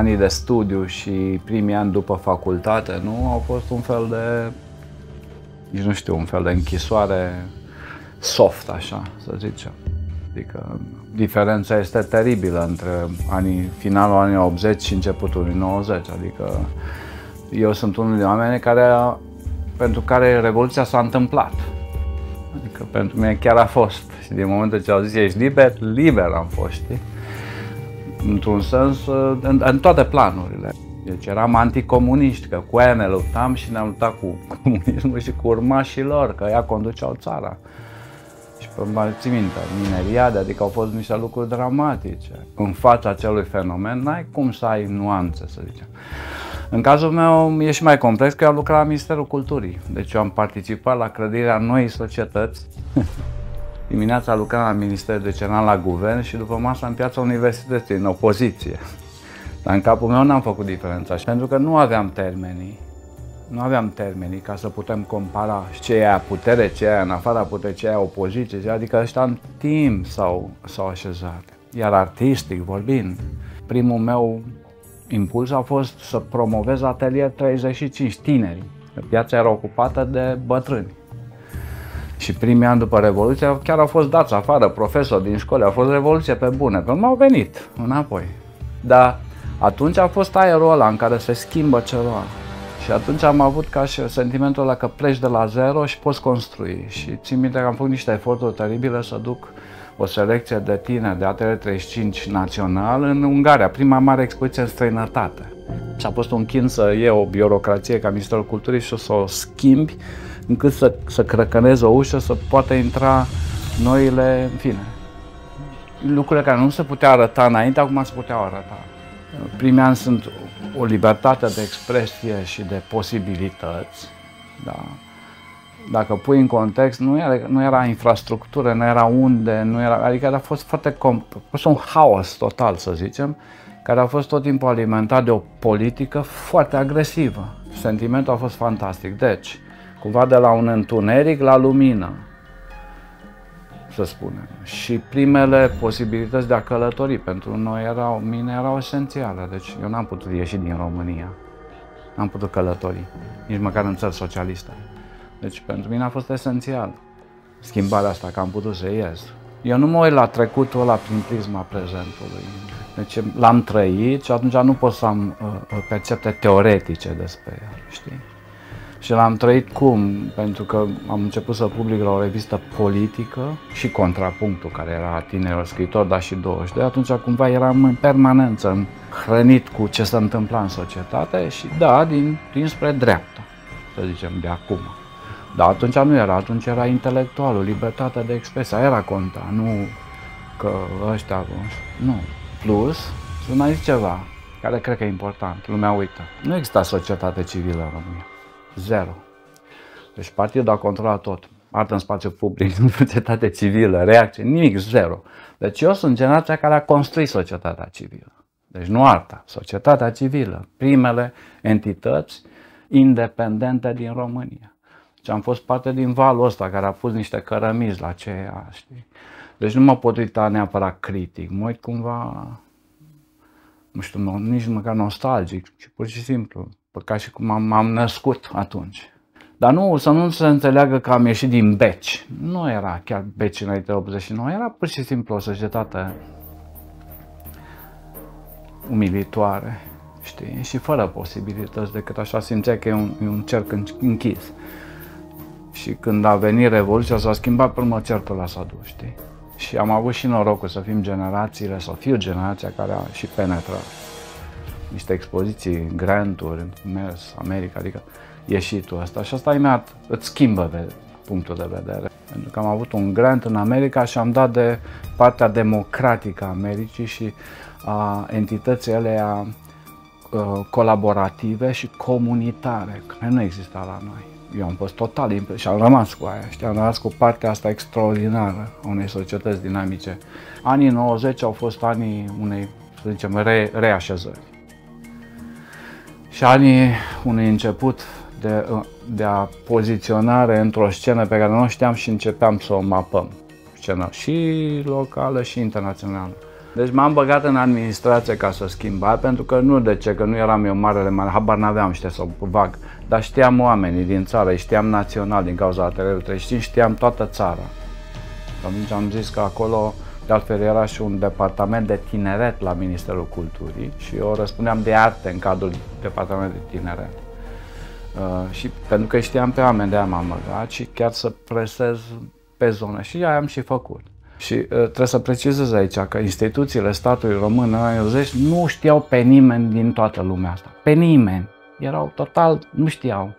anii de studiu și primii ani după facultate, nu, au fost un fel de, nici nu știu, un fel de închisoare soft, așa, să zicem. Adică diferența este teribilă între finalul anii 80 și începutul anii 90. Adică eu sunt unul din oameni pentru care Revoluția s-a întâmplat. Adică pentru mine chiar a fost. Și din momentul ce au zis ești liber, liber am fost, știi? Într-un sens, în toate planurile. Deci eram anticomuniști, că cu aia ne luptam și ne-am luptat cu comunismul și cu urmașii lor, că ea conduceau țara. Și pe țin minte, mineriade, adică au fost niște lucruri dramatice. În fața acelui fenomen n-ai cum să ai nuanțe, să zicem. În cazul meu e și mai complex, că eu am lucrat la Ministerul Culturii. Deci eu am participat la clădirea noii societăți. Dimineața lucram la Ministerul Decenal la Guvern și după masa în piața Universității, în opoziție. Dar în capul meu n-am făcut diferența, pentru că nu aveam termenii. Nu aveam termenii ca să putem compara ce e aia putere, ce e aia în afara puterii, ce e aia opoziție, adică ăștia în timp s-au așezat. Iar artistic vorbind, primul meu impuls a fost să promovez Atelier 35, tineri. Piața era ocupată de bătrâni. Și primii ani după Revoluție chiar au fost dați afară profesori din școli, a fost Revoluție pe bune, că m-au venit înapoi. Dar atunci a fost aerul ăla în care se schimbă ceva. Și atunci am avut ca și sentimentul ăla că pleci de la zero și poți construi. Și țin minte că am făcut niște eforturi teribile să duc o selecție de tineri de Atelier 35 național în Ungaria, prima mare expoziție în străinătate. Și a fost un chin să iei o birocrație ca Ministerul Culturii și să o schimbi încât să crăcănezi o ușă, să poată intra noile, în fine. Lucrurile care nu se putea arăta înainte, acum se puteau arăta. Primii ani sunt o libertate de expresie și de posibilități. Da. Dacă pui în context, nu era infrastructură, nu era unde, adică a fost foarte un haos total, să zicem, care a fost tot timpul alimentat de o politică foarte agresivă. Sentimentul a fost fantastic. Deci, cumva de la un întuneric la lumină, să spunem. Și primele posibilități de a călători pentru noi erau esențiale. Deci eu n-am putut ieși din România. N-am putut călători, nici măcar în țări socialiste. Deci pentru mine a fost esențial schimbarea asta, că am putut să ies. Eu nu mă uit la trecutul ăla prin prisma prezentului. Deci l-am trăit și atunci nu pot să am percepte teoretice despre el, știi? Și l-am trăit cum? Pentru că am început să public la o revistă politică și Contrapunctul, care era tinerul scriitor, dar și 22. Atunci cumva eram în permanență hrănit cu ce se întâmpla în societate și da, dinspre dreapta, să zicem, de acum. Dar atunci nu era, atunci era intelectualul, libertatea de expresie, era conta, nu că ăștia, nu. Plus, să mai zic ceva, care cred că e important, lumea uită. Nu exista societate civilă în România. Zero. Deci partidul a controlat tot. Artă în spațiu public, societate civilă, reacție, nimic, zero. Deci eu sunt generația care a construit societatea civilă. Deci nu arta, societatea civilă. Primele entități independente din România. Și am fost parte din valul ăsta care a pus niște cărămizi la CEA, știi? Deci nu mă pot uita neapărat critic, mă uit cumva, nu știu, nici măcar nostalgic, ci pur și simplu, ca și cum m-am născut atunci. Dar nu, să nu se înțeleagă că am ieșit din beci. Nu era chiar beci înainte de 89, era pur și simplu o societate umilitoare, știi? Și fără posibilități, decât așa simțea că e un cerc închis. Și când a venit Revoluția, s-a schimbat până cercul ăla s-a dus, știi? Și am avut și norocul să fim generațiile, să fiu generația care a și penetrat. Niște expoziții, granturi, mers, America, adică ieșitul ăsta. Și asta imediat îți schimbă punctul de vedere. Pentru că am avut un grant în America și am dat de partea democratică a Americii și a entității alea colaborative și comunitare, care nu exista la noi. Eu am fost total impresionat și am rămas cu aia, știi? Am rămas cu partea asta extraordinară a unei societăți dinamice. Anii 90 au fost anii unei, să zicem, reașezări. Și anii unui început de a poziționare într-o scenă pe care nu știam și începeam să o mapăm. Scenă și locală și internațională. Deci m-am băgat în administrație ca să schimb aia, pentru că nu de ce, că nu eram eu mare, habar n-aveam, știa, sau vag, dar știam oamenii din țară, știam național din cauza atelierului Treștin, știam toată țara. Atunci am zis că acolo, de altfel, era și un departament de tineret la Ministerul Culturii și eu răspundeam de arte în cadrul departamentului de tineret. Și pentru că știam pe oameni, de-aia m-am băgat și chiar să presez pe zonă și aia am și făcut. Și trebuie să precizez aici că instituțiile statului român în anii 80 nu știau pe nimeni din toată lumea asta. Pe nimeni. Erau total, nu știau.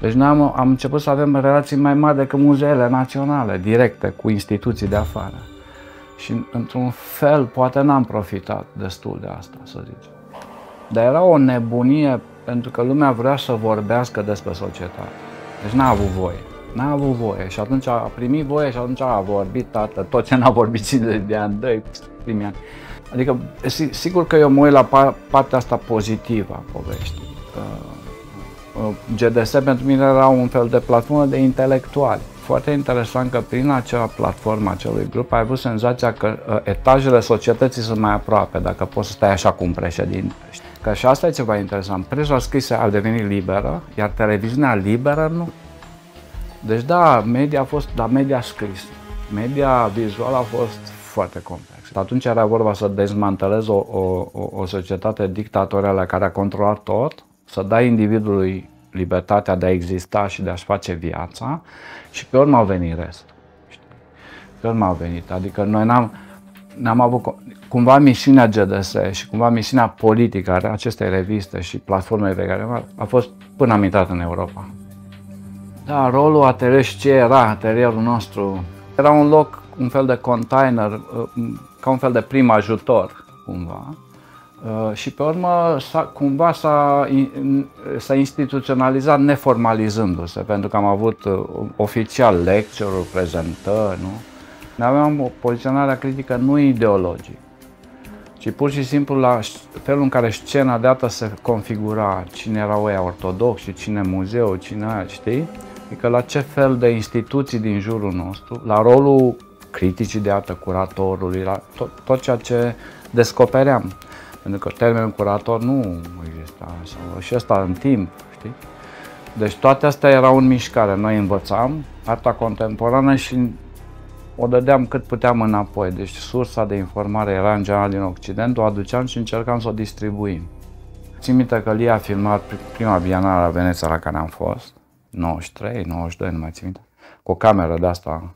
Deci noi am început să avem relații mai mari decât muzeele naționale, directe, cu instituții de afară. Și într-un fel, poate n-am profitat destul de asta, să zic. Dar era o nebunie pentru că lumea vrea să vorbească despre societate. Deci n-a avut voie. N-a avut voie și atunci a primit voie și atunci a vorbit tot ce n-a vorbit 50 de ani, dă-i primii ani. Adică, sigur că eu mă uit la partea asta pozitivă a poveștii. GDS pentru mine era un fel de platformă de intelectuali. Foarte interesant că prin acea platformă, acelui grup, ai avut senzația că etajele societății sunt mai aproape, dacă poți să stai așa cu un președinte. Că și asta e ceva interesant. Presa scrisă a devenit liberă, iar televiziunea liberă nu. Deci da, media a fost, dar media scrisă. Media vizuală a fost foarte complexă. Atunci era vorba să dezmantelezi o societate dictatorială care a controlat tot, să dai individului libertatea de a exista și de a-și face viața și pe urmă au venit restul. Pe urmă au venit. Adică noi n-am avut cumva misiunea GDS și cumva misiunea politică a acestei reviste și platformei pe care a fost până am intrat în Europa. Da, rolul atelierului și ce era atelierul nostru? Era un loc, un fel de container, ca un fel de prim ajutor, cumva. Și pe urmă, cumva s-a instituționalizat neformalizându-se, pentru că am avut oficial lecture-uri, prezentări, nu? Ne aveam o poziționare critică nu ideologică, ci pur și simplu la felul în care scena de dată se configura, cine erau ăia ortodoxi, cine muzeu, cine aia, știi? Adică la ce fel de instituții din jurul nostru, la rolul criticii de artă, curatorului, la tot ceea ce descopeream. Pentru că termenul curator nu exista, sau și ăsta în timp, știi? Deci toate astea erau în mișcare. Noi învățam arta contemporană și o dădeam cât puteam înapoi. Deci sursa de informare era în general din Occident, o aduceam și încercam să o distribuim. Țin minte că Lia a filmat prima bienală la Veneția la care am fost, 93, 92, nu mai țin minte, cu o cameră de asta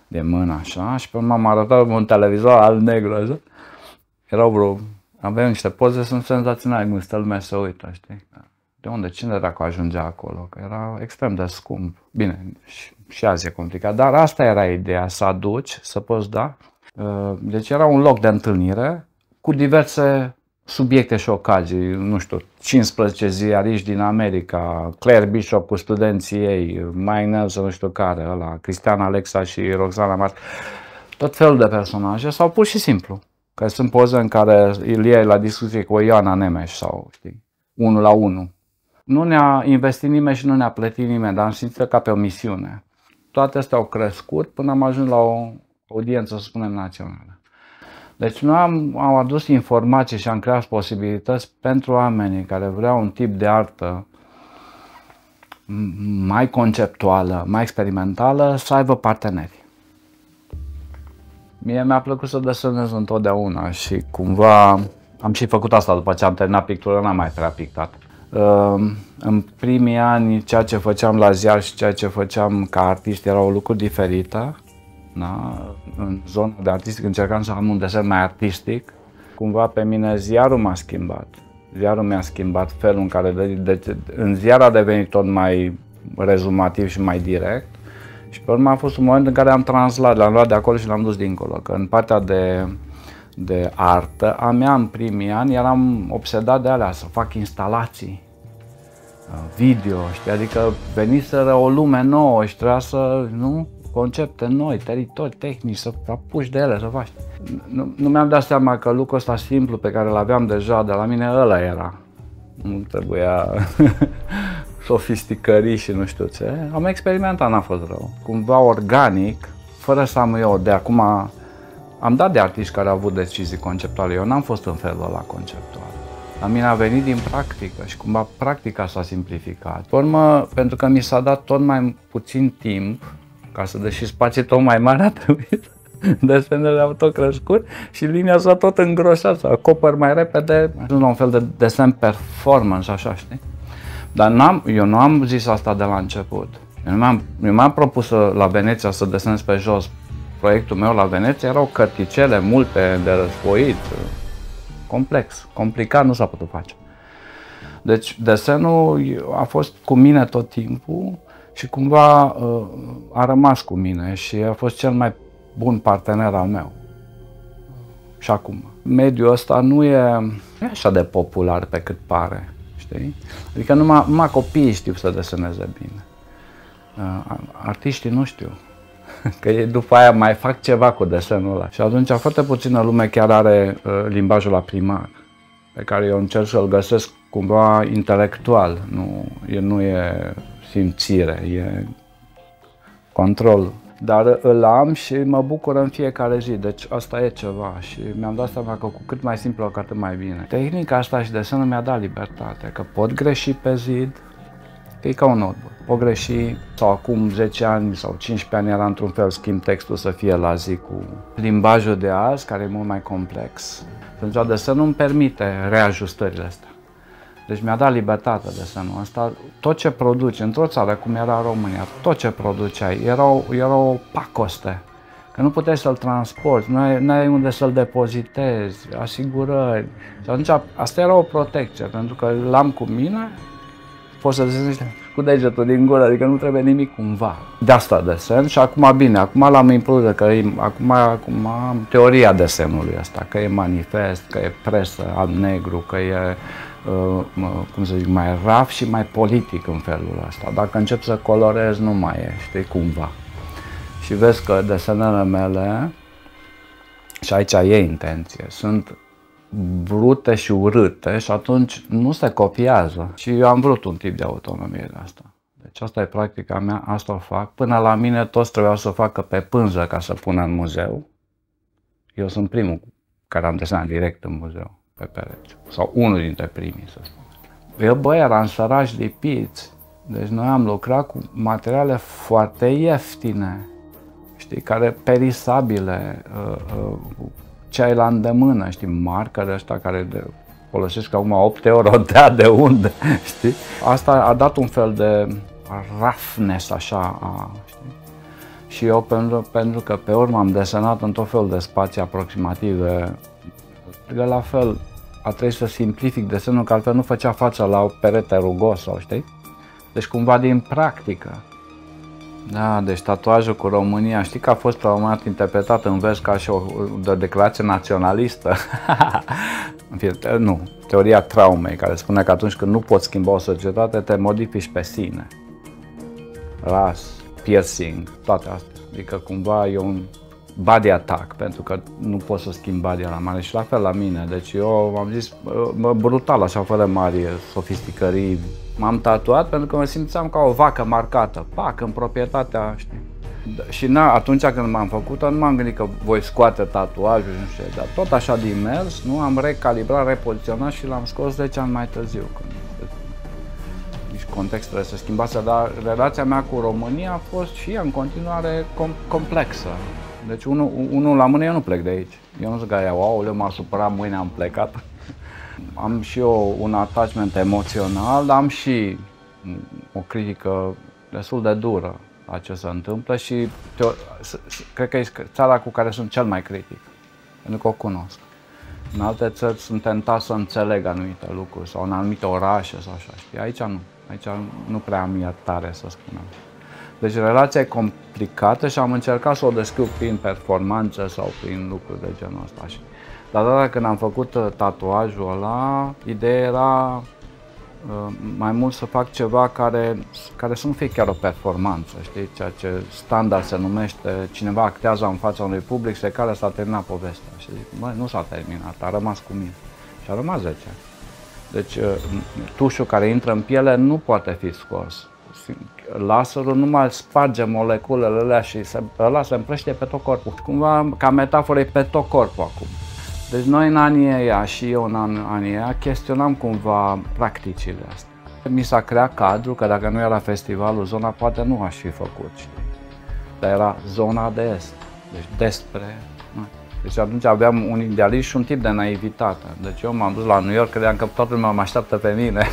de mână așa și pe urmă m-a arătat un televizor alb-negru așa. Erau vreo, aveam niște poze, sunt senzaționale, cum stă lumea să uită, știi? De unde, cine dacă ajungea acolo? Că era extrem de scump. Bine, și azi e complicat, dar asta era ideea, să aduci, să poți da. Deci era un loc de întâlnire cu diverse subiecte și ocazii, nu știu, 15 ziariști din America, Claire Bishop cu studenții ei, Mike Nelson, nu știu care, ăla, Cristian Alexa și Roxana Mart, tot felul de personaje, sau pur și simplu. Că sunt poze în care Ilie la discuție cu Ioana Nemes sau, știi, 1 la 1. Nu ne-a investit nimeni și nu ne-a plătit nimeni, dar am simțit ca pe o misiune. Toate astea au crescut până am ajuns la o audiență, să spunem, națională. Deci noi am adus informații și am creat posibilități pentru oamenii care vreau un tip de artă mai conceptuală, mai experimentală, să aibă parteneri. Mie mi-a plăcut să desenez întotdeauna și cumva am și făcut asta după ce am terminat pictură, n-am mai prea pictat. În primii ani, ceea ce făceam la ziar și ceea ce făceam ca artist era o lucru diferită. Da? În zona de artistic încercam să am un desen mai artistic. Cumva pe mine ziarul m-a schimbat. Ziarul mi-a schimbat felul în care în ziar a devenit tot mai rezumativ și mai direct. Și pe urmă a fost un moment în care am translat, l-am luat de acolo și l-am dus dincolo. Că în partea de artă a mea în primii ani eram obsedat de alea, să fac instalații, video, știi? Adică veniseră o lume nouă și trebuia să, nu? Concepte noi, teritorii tehnici, să apuci de ele, să faci. Nu mi-am dat seama că lucrul ăsta simplu pe care l-aveam deja de la mine, ăla era. Nu trebuia sofisticării și nu știu ce. Am experimentat, n-a fost rău. Cumva organic, fără să am eu de acum Am dat de artiști care au avut decizii conceptuale, eu n-am fost în felul ăla conceptual. La mine a venit din practică și cumva practica s-a simplificat. Pe urmă, pentru că mi s-a dat tot mai puțin timp, ca să deși spații tot mai mare, a trebuit desenele au tot crescut și linia s-a tot îngroșat, să acopăr mai repede, ajuns la un fel de desen performance, așa, știi? Dar eu nu am zis asta de la început. Eu m-am propus la Veneția să desenez pe jos. Proiectul meu la Veneția erau cărticele multe de răsfoit, complex, complicat, nu s-a putut face. Deci desenul a fost cu mine tot timpul și cumva a rămas cu mine și a fost cel mai bun partener al meu. Și acum. Mediul ăsta nu e așa de popular pe cât pare, știi? Adică numai copiii știu să deseneze bine. Artiștii nu știu. Că ei după aia mai fac ceva cu desenul ăla. Și atunci foarte puțină lume chiar are limbajul la primar, pe care eu încerc să-l găsesc cumva intelectual, nu e simțire, e control. Dar îl am și mă bucur în fiecare zi, deci asta e ceva și mi-am dat seama că cu cât mai simplu, cu atât mai bine. Tehnica asta și desenul mi-a dat libertate, că pot greși pe zid, că e ca un notebook. Pot greși, sau acum 10 ani sau 15 ani era într-un fel, schimb textul să fie la zi cu limbajul de azi, care e mult mai complex. Atunci desenul îmi permite reajustările astea. Deci mi-a dat libertate desenul ăsta. Tot ce produci, într-o țară cum era România, tot ce produceai, era o pacoste. Că nu puteai să-l transporti, nu ai unde să-l depozitezi, asigurări. Și atunci asta era o protecție, pentru că l-am cu mine, poți să desenezi cu degetul din gură, adică nu trebuie nimic cumva. De asta desen și acum bine, acum l-am inclus, că acum am teoria desenului ăsta, că e manifest, că e presă, alb-negru, că e cum să zic, mai raf și mai politic în felul ăsta. Dacă încep să colorezi, nu mai e, știi, cumva. Și vezi că desenele mele, și aici e intenție, sunt brute și urâte și atunci nu se copiază. Și eu am vrut un tip de autonomie de asta. Deci asta e practica mea, asta o fac. Până la mine toți trebuiau să facă pe pânză ca să pună în muzeu. Eu sunt primul care am desenat direct în muzeu, pe pereți. Sau unul dintre primii, să spun. Eu, băi, eram sărași lipiți. Deci noi am lucrat cu materiale foarte ieftine, știi, care perisabile, ce ai la îndemână, știi, marcări ăștia care folosesc acum 8 euro, de unde, știi? Asta a dat un fel de roughness, așa, știi? Și eu, pentru că pe urmă am desenat în tot felul de spații aproximative, că la fel a trebuit să simplific desenul, că altfel nu făcea față la o perete rugos, sau știi? Deci cumva din practică. Da, deci tatuajul cu România, știi că a fost la un moment dat interpretat în vers ca și o declarație naționalistă? Nu, teoria traumei, care spune că atunci când nu poți schimba o societate, te modifici pe sine. Ras, piercing, toate astea. Adică cumva e un body attack, pentru că nu poți să schimbi body-ul la mare și la fel la mine. Deci eu am zis, brutal, așa, fără mari sofisticării. M-am tatuat pentru că mă simțeam ca o vacă marcată, pac, în proprietatea, știi? Și atunci când m-am făcut-o, nu m-am gândit că voi scoate tatuajul, nu știu, dar tot așa din mers, nu, am recalibrat, repoziționat și l-am scos 10 ani mai târziu. Nici contextele se schimbase, dar relația mea cu România a fost și ea în continuare complexă. Deci unul la mână, eu nu plec de aici. Eu nu zic că aoleu, m-a supărat, mâine am plecat. Am și eu un attachment emoțional, dar am și o critică destul de dură la ce se întâmplă și cred că e țara cu care sunt cel mai critic, pentru că o cunosc. În alte țări sunt tentat să înțeleg anumite lucruri sau în anumite orașe sau așa, știi? Aici nu prea am iertare, să spunem. Deci relația e complicată și am încercat să o descriu prin performanță sau prin lucruri de genul ăsta. Dar data când am făcut tatuajul ăla, ideea era mai mult să fac ceva care să nu fie chiar o performanță, știi? Ceea ce standard se numește, cineva actează în fața unui public și de care s-a terminat povestea. Și zic, băi, nu s-a terminat, a rămas cu mine. Și a rămas 10 ani. Deci tușul care intră în piele nu poate fi scos. laserul nu mai sparge moleculele alea și ăla se împrăștie pe tot corpul. Cumva, ca metaforă, e pe tot corpul acum. Deci noi în anii ăia și eu în anii ăia chestionam cumva practicile astea. Mi s-a creat cadru că dacă nu era festivalul Zona, poate nu aș fi făcut, știi? Dar era Zona de Est, deci despre... Deci atunci aveam un idealism și un tip de naivitate. Deci eu m-am dus la New York, credeam că toată lumea mă așteaptă pe mine.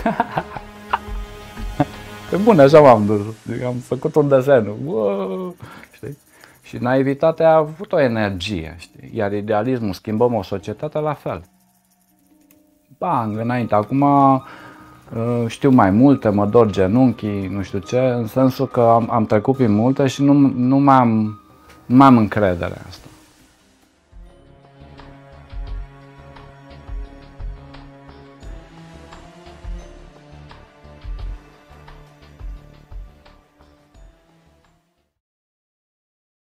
Pe bune, așa m-am dus. Adică am făcut un desen. Wow! Știi? Și naivitatea a avut o energie, știi? Iar idealismul, schimbăm o societate, la fel. Bang, înainte. Acum știu mai multe, mă dor genunchii, nu știu ce, în sensul că am trecut prin multe și nu mai am încredere asta.